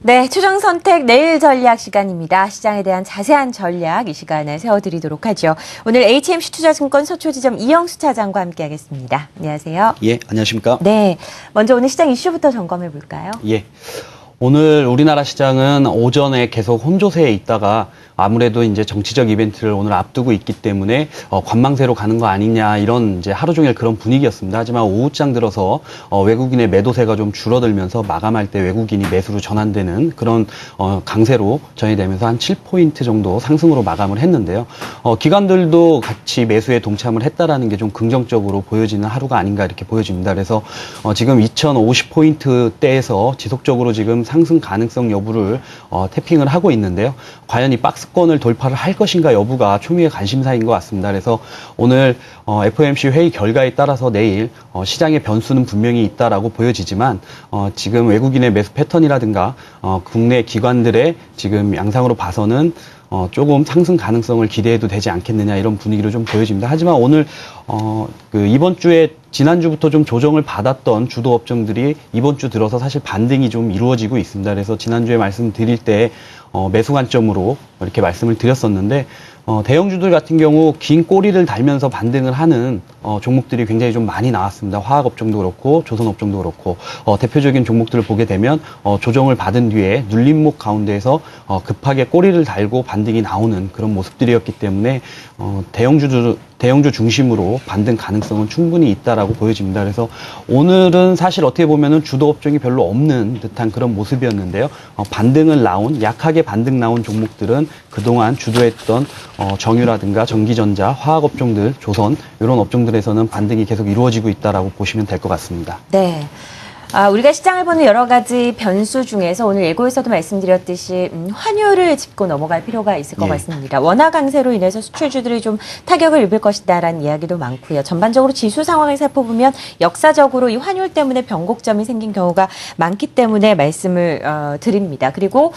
네, 최종 선택 내일 전략 시간입니다. 시장에 대한 자세한 전략 이 시간에 세워드리도록 하죠. 오늘 HMC 투자증권 서초지점 이영수 차장과 함께하겠습니다. 안녕하세요. 예, 안녕하십니까? 네, 먼저 오늘 시장 이슈부터 점검해 볼까요? 예. 오늘 우리나라 시장은 오전에 계속 혼조세에 있다가 아무래도 이제 정치적 이벤트를 오늘 앞두고 있기 때문에 관망세로 가는 거 아니냐 이런 이제 하루 종일 그런 분위기였습니다. 하지만 오후장 들어서 외국인의 매도세가 좀 줄어들면서 마감할 때 외국인이 매수로 전환되는 그런 강세로 전이되면서 한 7포인트 정도 상승으로 마감을 했는데요. 기관들도 같이 매수에 동참을 했다라는 게 좀 긍정적으로 보여지는 하루가 아닌가 이렇게 보여집니다. 그래서 지금 2050포인트대에서 지속적으로 지금 상승 가능성 여부를 태핑을 하고 있는데요. 과연 이 박스권을 돌파를 할 것인가 여부가 초미의 관심사인 것 같습니다. 그래서 오늘 FOMC 회의 결과에 따라서 내일 시장의 변수는 분명히 있다라고 보여지지만 지금 외국인의 매수 패턴이라든가 국내 기관들의 지금 양상으로 봐서는 조금 상승 가능성을 기대해도 되지 않겠느냐 이런 분위기로 좀 보여집니다. 하지만 오늘 이번 주에 지난주부터 좀 조정을 받았던 주도 업종들이 이번 주 들어서 사실 반등이 좀 이루어지고 있습니다. 그래서 지난주에 말씀드릴 때 매수 관점으로 이렇게 말씀을 드렸었는데 대형주들 같은 경우 긴 꼬리를 달면서 반등을 하는 종목들이 굉장히 좀 많이 나왔습니다. 화학업종도 그렇고 조선업종도 그렇고 대표적인 종목들을 보게 되면 조정을 받은 뒤에 눌림목 가운데에서 급하게 꼬리를 달고 반등이 나오는 그런 모습들이었기 때문에 대형주 중심으로 반등 가능성은 충분히 있다라고 보여집니다. 그래서 오늘은 사실 어떻게 보면은 주도 업종이 별로 없는 듯한 그런 모습이었는데요. 반등을 나온 약하게 반등 나온 종목들은 그동안 주도했던 정유라든가 전기전자, 화학업종들, 조선 이런 업종들에서는 반등이 계속 이루어지고 있다라고 보시면 될 것 같습니다. 네. 우리가 시장을 보는 여러 가지 변수 중에서 오늘 예고에서도 말씀드렸듯이 환율을 짚고 넘어갈 필요가 있을 것 같습니다. 원화 강세로 인해서 수출주들이 좀 타격을 입을 것이다라는 이야기도 많고요. 전반적으로 지수 상황을 살펴보면 역사적으로 이 환율 때문에 변곡점이 생긴 경우가 많기 때문에 말씀을 드립니다. 그리고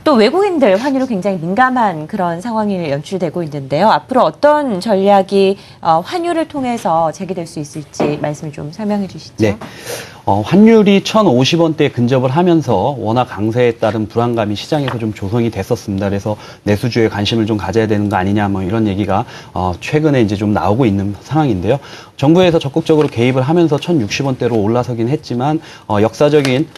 또 외국인들 환율이 굉장히 민감한 그런 상황이 연출되고 있는데요. 앞으로 어떤 전략이 환율을 통해서 제기될 수 있을지 말씀을 좀 설명해 주시죠. 네. 환율이 1,050원대에 근접을 하면서 원화 강세에 따른 불안감이 시장에서 좀 조성이 됐었습니다. 그래서 내수주에 관심을 좀 가져야 되는 거 아니냐 뭐 이런 얘기가 최근에 이제 좀 나오고 있는 상황인데요. 정부에서 적극적으로 개입을 하면서 1,060원대로 올라서긴 했지만 역사적인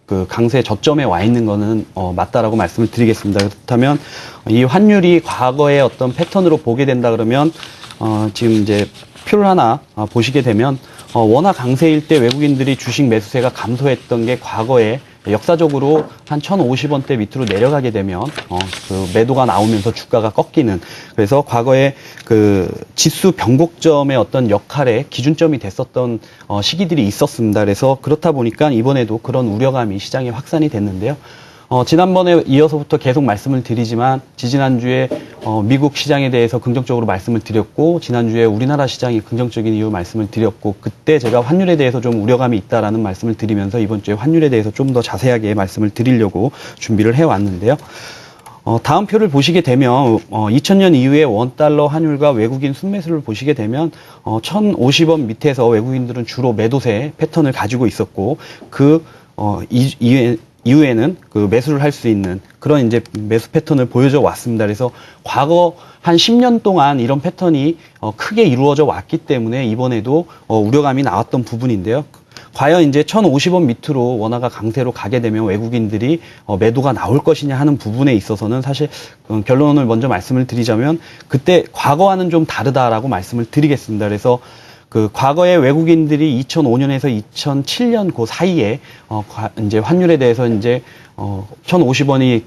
그 강세 저점에 와 있는 거는 맞다라고 말씀을 드리겠습니다. 그렇다면 이 환율이 과거의 어떤 패턴으로 보게 된다 그러면 지금 이제 표를 하나 보시게 되면 원화 강세일 때 외국인들이 주식 매수세가 감소했던 게 과거에 역사적으로 한 1,050원대 밑으로 내려가게 되면 그 매도가 나오면서 주가가 꺾이는, 그래서 과거에 그 지수 변곡점의 어떤 역할에 기준점이 됐었던 시기들이 있었습니다. 그래서 그렇다 보니까 이번에도 그런 우려감이 시장에 확산이 됐는데요. 지난번에 이어서부터 계속 말씀을 드리지만 지지난주에 미국 시장에 대해서 긍정적으로 말씀을 드렸고 지난주에 우리나라 시장이 긍정적인 이유 말씀을 드렸고 그때 제가 환율에 대해서 좀 우려감이 있다라는 말씀을 드리면서 이번 주에 환율에 대해서 좀 더 자세하게 말씀을 드리려고 준비를 해왔는데요. 다음 표를 보시게 되면 2000년 이후에 원달러 환율과 외국인 순매수를 보시게 되면 1,050원 밑에서 외국인들은 주로 매도세 패턴을 가지고 있었고 그 이후에는 그 매수를 할 수 있는 그런 이제 매수 패턴을 보여줘 왔습니다. 그래서 과거 한 10년 동안 이런 패턴이 크게 이루어져 왔기 때문에 이번에도 우려감이 나왔던 부분인데요. 과연 이제 1,050원 밑으로 원화가 강세로 가게 되면 외국인들이 매도가 나올 것이냐 하는 부분에 있어서는 사실 결론을 먼저 말씀을 드리자면 그때 과거와는 좀 다르다라고 말씀을 드리겠습니다. 그래서 그 과거에 외국인들이 2005년에서 2007년 그 사이에 이제 환율에 대해서 이제 1,050원이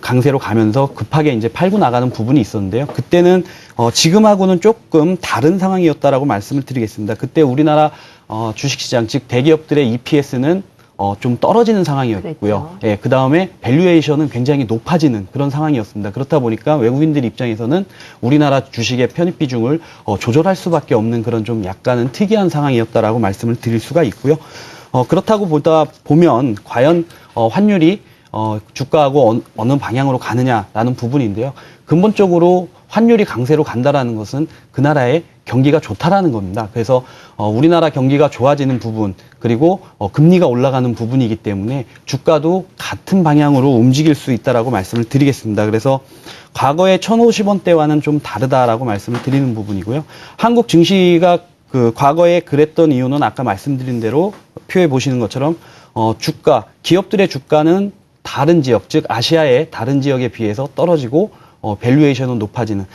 강세로 가면서 급하게 이제 팔고 나가는 부분이 있었는데요. 그때는 지금하고는 조금 다른 상황이었다라고 말씀을 드리겠습니다. 그때 우리나라 주식시장 즉 대기업들의 EPS는 좀 떨어지는 상황이었고요. 그랬죠. 예, 그 다음에 밸류에이션은 굉장히 높아지는 그런 상황이었습니다. 그렇다 보니까 외국인들 입장에서는 우리나라 주식의 편입 비중을 조절할 수밖에 없는 그런 좀 약간은 특이한 상황이었다라고 말씀을 드릴 수가 있고요. 그렇다고 보다 보면 과연 환율이 주가하고 어느 방향으로 가느냐라는 부분인데요. 근본적으로 환율이 강세로 간다라는 것은 그 나라의 경기가 좋다라는 겁니다. 그래서 우리나라 경기가 좋아지는 부분 그리고 금리가 올라가는 부분이기 때문에 주가도 같은 방향으로 움직일 수 있다라고 말씀을 드리겠습니다. 그래서 과거의 1,050원대와는 좀 다르다라고 말씀을 드리는 부분이고요. 한국 증시가 과거에 그랬던 이유는 아까 말씀드린 대로 표에 보시는 것처럼 기업들의 주가는 다른 지역, 즉 아시아의 다른 지역에 비해서 떨어지고 밸류에이션은 높아지는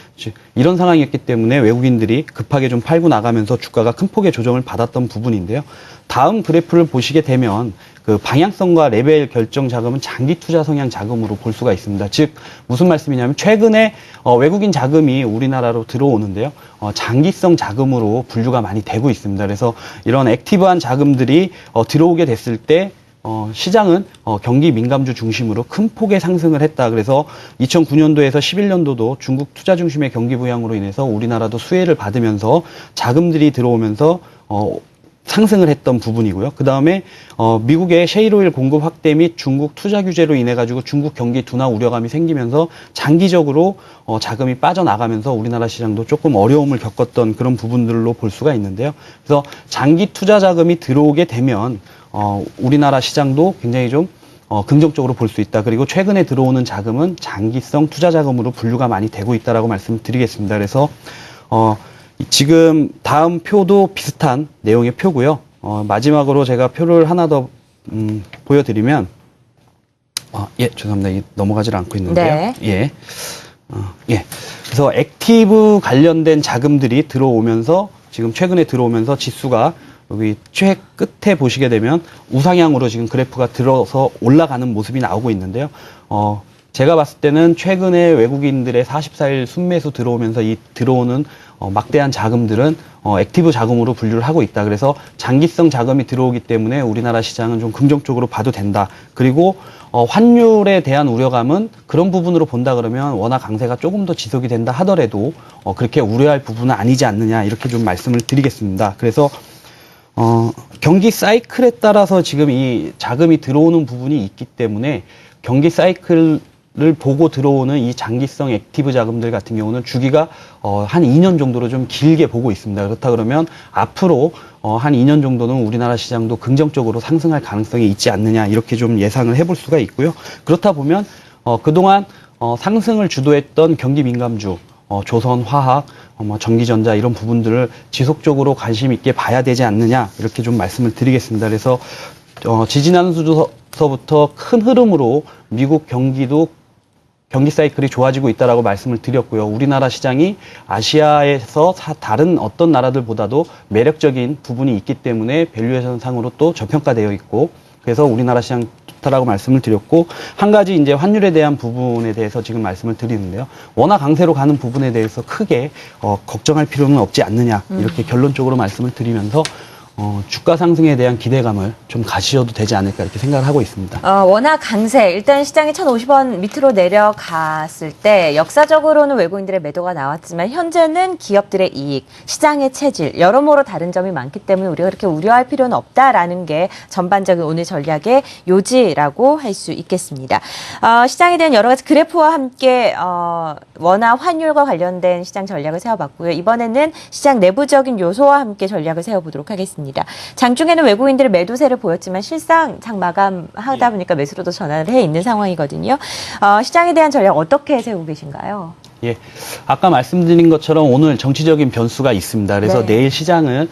이런 상황이었기 때문에 외국인들이 급하게 좀 팔고 나가면서 주가가 큰 폭의 조정을 받았던 부분인데요. 다음 그래프를 보시게 되면 그 방향성과 레벨 결정 자금은 장기 투자 성향 자금으로 볼 수가 있습니다. 즉 무슨 말씀이냐면 최근에 외국인 자금이 우리나라로 들어오는데요. 장기성 자금으로 분류가 많이 되고 있습니다. 그래서 이런 액티브한 자금들이 들어오게 됐을 때 시장은 경기 민감주 중심으로 큰 폭의 상승을 했다. 그래서 2009년도에서 11년도도 중국 투자 중심의 경기 부양으로 인해서 우리나라도 수혜를 받으면서 자금들이 들어오면서 상승을 했던 부분이고요. 그 다음에 미국의 셰일오일 공급 확대 및 중국 투자 규제로 인해 가지고 중국 경기 둔화 우려감이 생기면서 장기적으로 자금이 빠져나가면서 우리나라 시장도 조금 어려움을 겪었던 그런 부분들로 볼 수가 있는데요. 그래서 장기 투자 자금이 들어오게 되면 우리나라 시장도 굉장히 좀 긍정적으로 볼 수 있다. 그리고 최근에 들어오는 자금은 장기성 투자 자금으로 분류가 많이 되고 있다라고 말씀드리겠습니다. 그래서 지금 다음 표도 비슷한 내용의 표고요. 마지막으로 제가 표를 하나 더 보여드리면 예, 죄송합니다. 이 넘어가지를 않고 있는데요. 네. 예. 예. 그래서 액티브 관련된 자금들이 들어오면서 지금 최근에 들어오면서 지수가 여기 최 끝에 보시게 되면 우상향으로 지금 그래프가 들어서 올라가는 모습이 나오고 있는데요. 제가 봤을 때는 최근에 외국인들의 44일 순매수 들어오면서 이 들어오는 막대한 자금들은 액티브 자금으로 분류를 하고 있다. 그래서 장기성 자금이 들어오기 때문에 우리나라 시장은 좀 긍정적으로 봐도 된다. 그리고 환율에 대한 우려감은 그런 부분으로 본다 그러면 원화 강세가 조금 더 지속이 된다 하더라도 그렇게 우려할 부분은 아니지 않느냐 이렇게 좀 말씀을 드리겠습니다. 그래서 경기 사이클에 따라서 지금 이 자금이 들어오는 부분이 있기 때문에 경기 사이클을 보고 들어오는 이 장기성 액티브 자금들 같은 경우는 주기가 한 2년 정도로 좀 길게 보고 있습니다. 그렇다 그러면 앞으로 한 2년 정도는 우리나라 시장도 긍정적으로 상승할 가능성이 있지 않느냐 이렇게 좀 예상을 해볼 수가 있고요. 그렇다 보면 그동안 상승을 주도했던 경기 민감주 조선, 화학, 전기전자 이런 부분들을 지속적으로 관심 있게 봐야 되지 않느냐 이렇게 좀 말씀을 드리겠습니다. 그래서 지지난주서부터 큰 흐름으로 미국 경기도 경기 사이클이 좋아지고 있다라고 말씀을 드렸고요. 우리나라 시장이 아시아에서 다른 어떤 나라들보다도 매력적인 부분이 있기 때문에 밸류에이션 상으로 또 저평가되어 있고 그래서 우리나라 시장 좋다라고 말씀을 드렸고 한 가지 이제 환율에 대한 부분에 대해서 지금 말씀을 드리는데요. 원화 강세로 가는 부분에 대해서 크게 걱정할 필요는 없지 않느냐 이렇게 결론적으로 말씀을 드리면서 주가 상승에 대한 기대감을 좀 가지셔도 되지 않을까 이렇게 생각을 하고 있습니다. 원화 강세, 일단 시장이 1,050원 밑으로 내려갔을 때 역사적으로는 외국인들의 매도가 나왔지만 현재는 기업들의 이익, 시장의 체질, 여러모로 다른 점이 많기 때문에 우리가 그렇게 우려할 필요는 없다라는 게 전반적인 오늘 전략의 요지라고 할 수 있겠습니다. 시장에 대한 여러 가지 그래프와 함께 원화 환율과 관련된 시장 전략을 세워봤고요. 이번에는 시장 내부적인 요소와 함께 전략을 세워보도록 하겠습니다. 장중에는 외국인들의 매도세를 보였지만 실상 장 마감하다 보니까 매수로도 전환을 해 있는 상황이거든요. 시장에 대한 전략 어떻게 세우고 계신가요? 예, 아까 말씀드린 것처럼 오늘 정치적인 변수가 있습니다. 그래서 네. 내일 시장은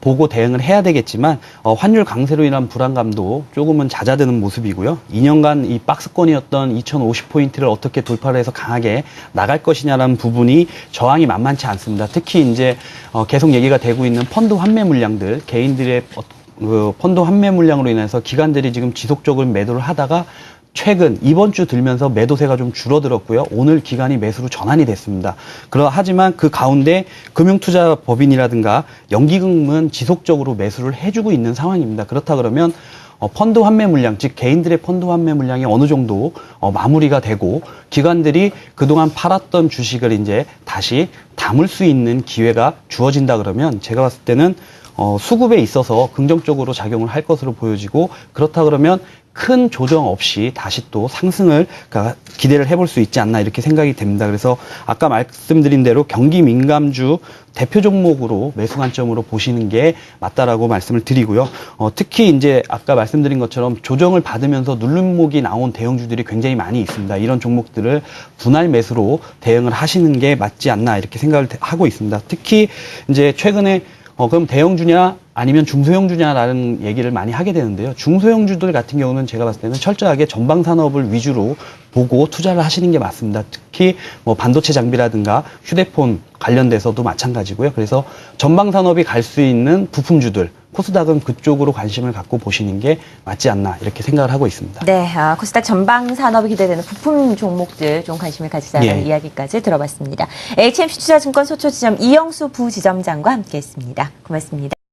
보고 대응을 해야 되겠지만 환율 강세로 인한 불안감도 조금은 잦아드는 모습이고요. 2년간 이 박스권이었던 2,050포인트를 어떻게 돌파를 해서 강하게 나갈 것이냐라는 부분이 저항이 만만치 않습니다. 특히 이제 계속 얘기가 되고 있는 펀드 환매 물량들, 개인들의 펀드 환매 물량으로 인해서 기관들이 지금 지속적으로 매도를 하다가 최근 이번 주 들면서 매도세가 좀 줄어들었고요. 오늘 기간이 매수로 전환이 됐습니다. 하지만 그 가운데 금융투자법인이라든가 연기금은 지속적으로 매수를 해주고 있는 상황입니다. 그렇다 그러면 펀드 환매 물량, 즉 개인들의 펀드 환매 물량이 어느 정도 마무리가 되고 기관들이 그동안 팔았던 주식을 이제 다시 담을 수 있는 기회가 주어진다 그러면 제가 봤을 때는 수급에 있어서 긍정적으로 작용을 할 것으로 보여지고 그렇다 그러면 큰 조정 없이 다시 또 상승을 기대를 해볼 수 있지 않나 이렇게 생각이 됩니다. 그래서 아까 말씀드린 대로 경기 민감주 대표 종목으로 매수 관점으로 보시는 게 맞다라고 말씀을 드리고요. 특히 이제 아까 말씀드린 것처럼 조정을 받으면서 누름목이 나온 대형주들이 굉장히 많이 있습니다. 이런 종목들을 분할 매수로 대응을 하시는 게 맞지 않나 이렇게 생각을 하고 있습니다. 특히 이제 최근에 그럼 대형주냐 아니면 중소형주냐라는 얘기를 많이 하게 되는데요. 중소형주들 같은 경우는 제가 봤을 때는 철저하게 전방산업을 위주로 보고 투자를 하시는 게 맞습니다. 특히 뭐 반도체 장비라든가 휴대폰 관련돼서도 마찬가지고요. 그래서 전방산업이 갈 수 있는 부품주들, 코스닥은 그쪽으로 관심을 갖고 보시는 게 맞지 않나 이렇게 생각을 하고 있습니다. 네, 코스닥 전방 산업이 기대되는 부품 종목들 좀 관심을 가지자는 이야기까지 들어봤습니다. HMC 투자증권 소초지점 이영수 부지점장과 함께했습니다. 고맙습니다.